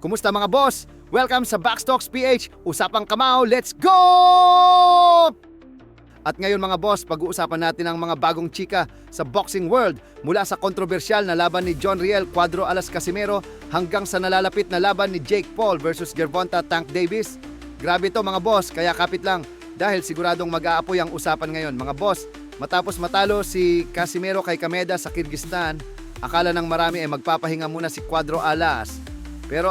Kumusta mga boss? Welcome sa Backstocks PH. Usapang kamao, let's go! At ngayon mga boss, pag-uusapan natin ang mga bagong chika sa boxing world mula sa kontrobersyal na laban ni John Riel Cuadro Alas Casimero hanggang sa nalalapit na laban ni Jake Paul versus Gervonta Tank Davis. Grabe to mga boss, kaya kapit lang dahil siguradong mag-aapoy ang usapan ngayon. Mga boss, matapos matalo si Casimero kay Kameda sa Kyrgyzstan, akala ng marami ay magpapahinga muna si Cuadro Alas. Pero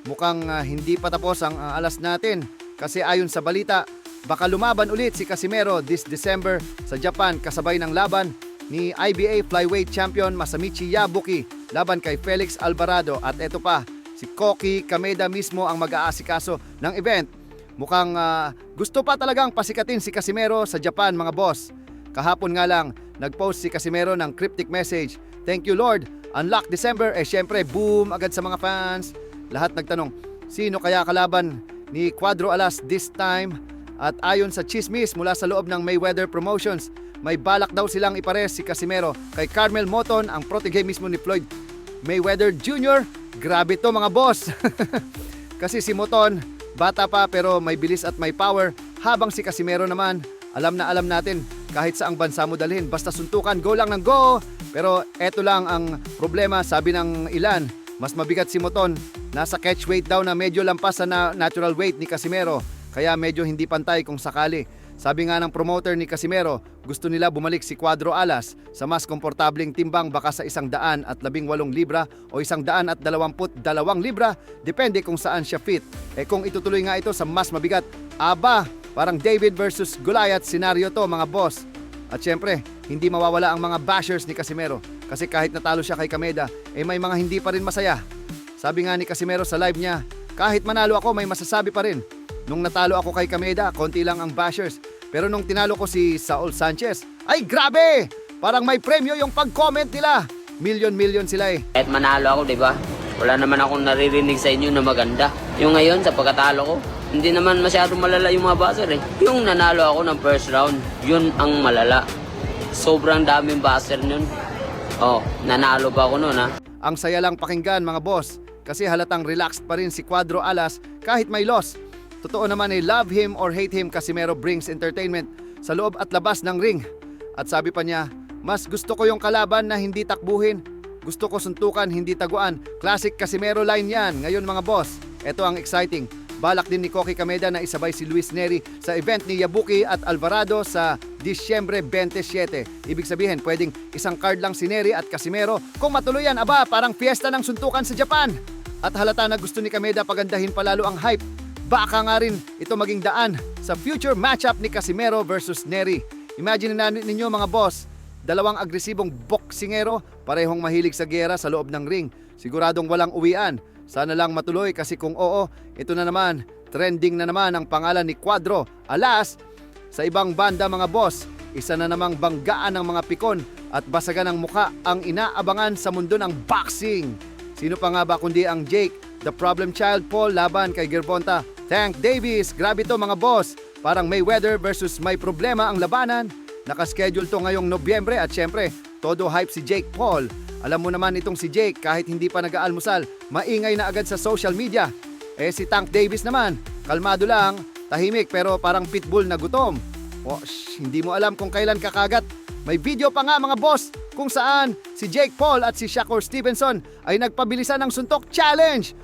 mukhang hindi pa tapos ang alas natin kasi ayon sa balita, baka lumaban ulit si Casimero this December sa Japan kasabay ng laban ni IBA Flyweight Champion Masamichi Yabuki laban kay Felix Alvarado. At eto pa, si Koki Kameda mismo ang mag-aasikaso ng event. Mukhang gusto pa talagang pasikatin si Casimero sa Japan mga boss. Kahapon nga lang, nag-post si Casimero ng cryptic message. Thank you Lord, unlock December. Syempre, boom agad sa mga fans. Lahat nagtanong, sino kaya kalaban ni Cuadro Alas this time? At ayon sa chismis mula sa loob ng Mayweather Promotions, may balak daw silang ipares si Casimero kay Carmel Moton, ang protege mismo ni Floyd Mayweather Jr. Grabe to mga boss. Kasi si Moton, bata pa pero may bilis at may power, habang si Casimero naman, alam na alam natin, kahit saang bansa mo dalhin, basta suntukan, go lang ng go. Pero eto lang ang problema, sabi ng ilan, mas mabigat si Moton. Nasa catch weight daw na medyo lampas sa natural weight ni Casimero, kaya medyo hindi pantay kung sakali. Sabi nga ng promoter ni Casimero, gusto nila bumalik si Cuadro Alas sa mas komportableng timbang, baka sa 118 libra o 122 libra, depende kung saan siya fit. Kung itutuloy nga ito sa mas mabigat, parang David versus Goliath scenario to mga boss. At syempre, hindi mawawala ang mga bashers ni Casimero kasi kahit natalo siya kay Kameda, may mga hindi pa rin masaya. Sabi nga ni Casimero sa live niya, kahit manalo ako may masasabi pa rin. Nung natalo ako kay Kameda, konti lang ang bashers. Pero nung tinalo ko si Saul Sanchez, ay grabe! Parang may premyo yung pag-comment nila. Million sila eh. Kahit manalo ako, di ba? Wala naman akong naririnig sa inyo na maganda. Yung ngayon, sa pagkatalo ko, hindi naman masyadong malala yung mga buzzer eh. Yung nanalo ako ng first round, yun ang malala. Sobrang daming buzzer nun. Nanalo pa ako nun ha. Ang saya lang pakinggan mga boss, kasi halatang relaxed pa rin si Cuadro Alas kahit may loss. Totoo naman love him or hate him, Casimero brings entertainment sa loob at labas ng ring. At sabi pa niya, mas gusto ko yung kalaban na hindi takbuhin. Gusto ko suntukan, hindi taguan. Classic Casimero line yan. Ngayon mga boss, eto ang exciting. Balak din ni Koki Kameda na isabay si Luis Neri sa event ni Yabuki at Alvarado sa Disyembre 27. Ibig sabihin, pwedeng isang card lang si Neri at Casimero. Kung matuloy yan, parang fiesta ng suntukan sa Japan. At halata na gusto ni Kameda pagandahin palalo ang hype. Baka nga rin ito maging daan sa future matchup ni Casimero versus Neri. Imagine na ninyo mga boss, dalawang agresibong boksingero, parehong mahilig sa gera sa loob ng ring. Siguradong walang uwian. Sana lang matuloy kasi kung oo, ito na naman, trending na naman ang pangalan ni Cuadro Alas. Sa ibang banda mga boss, isa na namang banggaan ng mga pikon at basagan ng muka ang inaabangan sa mundo ng boxing. Sino pa nga ba kundi ang Jake, the problem child Paul laban kay Gervonta Tank Davis. Grabe to mga boss, parang Mayweather versus may problema ang labanan. Nakaschedule to ngayong Nobyembre at syempre, todo hype si Jake Paul. Alam mo naman itong si Jake, kahit hindi pa nag-aalmusal, maingay na agad sa social media. Si Tank Davis naman, kalmado lang, tahimik pero parang pitbull na gutom. Hindi mo alam kung kailan kakagat. May video pa nga mga boss kung saan si Jake Paul at si Shakur Stevenson ay nagpabilisan ng suntok challenge.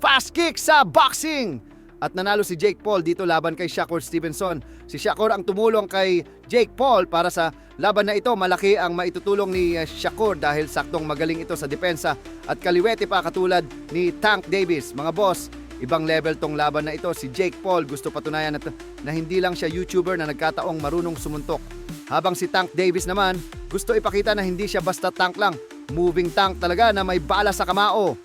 Fast kick sa boxing. At nanalo si Jake Paul dito laban kay Shakur Stevenson. Si Shakur ang tumulong kay Jake Paul para sa laban na ito. Malaki ang maitutulong ni Shakur dahil saktong magaling ito sa depensa at kaliwete pa katulad ni Tank Davis. Mga boss, ibang level tong laban na ito. Si Jake Paul gusto patunayan na hindi lang siya YouTuber na nagkataong marunong sumuntok. Habang si Tank Davis naman, gusto ipakita na hindi siya basta tank lang. Moving tank talaga na may bala sa kamao.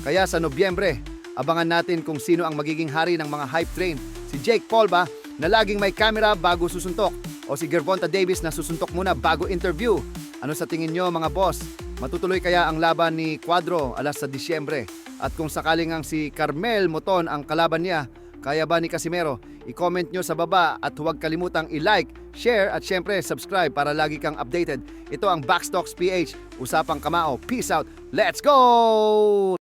Kaya sa Nobyembre, abangan natin kung sino ang magiging hari ng mga hype train. Si Jake Paul ba na laging may camera bago susuntok? O si Gervonta Davis na susuntok muna bago interview? Ano sa tingin nyo mga boss? Matutuloy kaya ang laban ni Cuadro Alas sa Disyembre? At kung sakaling ang si Carmel Moton ang kalaban niya, kaya ba ni Casimero? I-comment nyo sa baba at huwag kalimutang i-like, share at syempre subscribe para lagi kang updated. Ito ang Backstocks PH, Usapang Kamao. Peace out. Let's go!